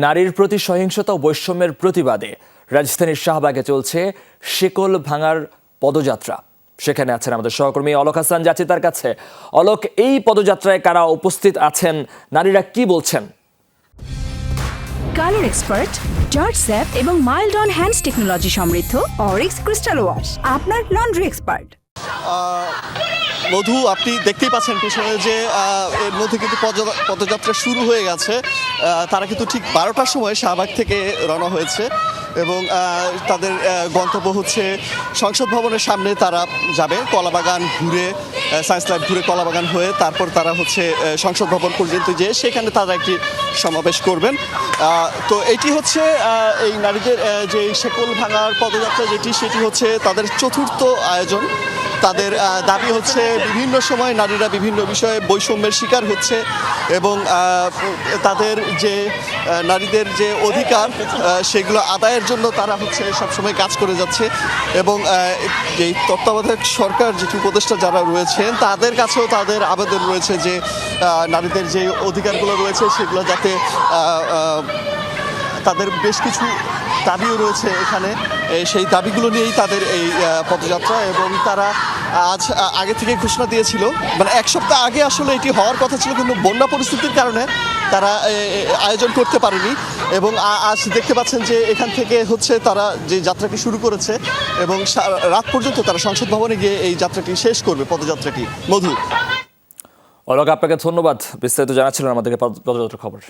নারীর প্রতি সহিংসতা ও বৈষম্যের প্রতিবাদে রাজধানীর শাহবাগে চলছে শিকল ভাঙার পদযাত্রা। সেখানে আছেন আমাদের সহকর্মী অলক হাসান, যাচ্ছি তার কাছে। অলক, এই পদযাত্রায় কারা উপস্থিত আছেন, নারীরা কি বলছেন? কালার এক্সপার্ট, জর্জ স্যাপ এবং মাইল্ড অন হ্যান্ডস টেকনোলজি সমৃদ্ধ অরিক্স ক্রিস্টাল ওয়াশ আপনার লন্ড্রি এক্সপার্ট। মধু, আপনি দেখতেই পাচ্ছেন পিছনে যে এর মধ্যে কিন্তু পদযাত্রা শুরু হয়ে গেছে। তারা কিন্তু ঠিক 12টার সময় শাহবাগ থেকে রওনা হয়েছে এবং তাদের গন্তব্য হচ্ছে সংসদ ভবনের সামনে। তারা যাবে কলাবাগান ঘুরে, সায়েন্স ল্যাব ঘুরে কলাবাগান হয়ে তারপর তারা হচ্ছে সংসদ ভবন পর্যন্ত যেয়ে সেখানে তারা একটি সমাবেশ করবেন। তো এটি হচ্ছে এই নারীদের যে শিকল ভাঙার পদযাত্রা সেটি হচ্ছে তাদের চতুর্থ আয়োজন। তাদের দাবি হচ্ছে বিভিন্ন সময় নারীরা বিভিন্ন বিষয়ে বৈষম্যের শিকার হচ্ছে এবং তাদের যে নারীদের যে অধিকার সেগুলো আদায়ের জন্য তারা হচ্ছে সবসময় কাজ করে যাচ্ছে এবং যে তত্ত্বাবধায়ক সরকার যেটি উপদেষ্টা যারা রয়েছেন তাদের কাছেও তাদের আবেদন রয়েছে যে নারীদের যে অধিকারগুলো রয়েছে সেগুলো যাতে তাদের বেশ কিছু দাবিও রয়েছে এখানে। সেই দাবিগুলো নিয়েই তাদের এই পদযাত্রা এবং তারা আজ আগে থেকে ঘোষণা দিয়েছিল, মানে এক সপ্তাহ আগে আসলে এটি হওয়ার কথা ছিল, কিন্তু বন্যা পরিস্থিতির কারণে তারা আয়োজন করতে পারেনি এবং আজ দেখতে পাচ্ছেন যে এখান থেকে হচ্ছে তারা যে যাত্রাটি শুরু করেছে এবং রাত পর্যন্ত তারা সংসদ ভবনে গিয়ে এই যাত্রাটি শেষ করবে, পদযাত্রাটি। মধু। অলক, আপনাকে ধন্যবাদ বিস্তারিত জানাচ্ছিলেন আমাদেরকে পদযাত্রার খবর।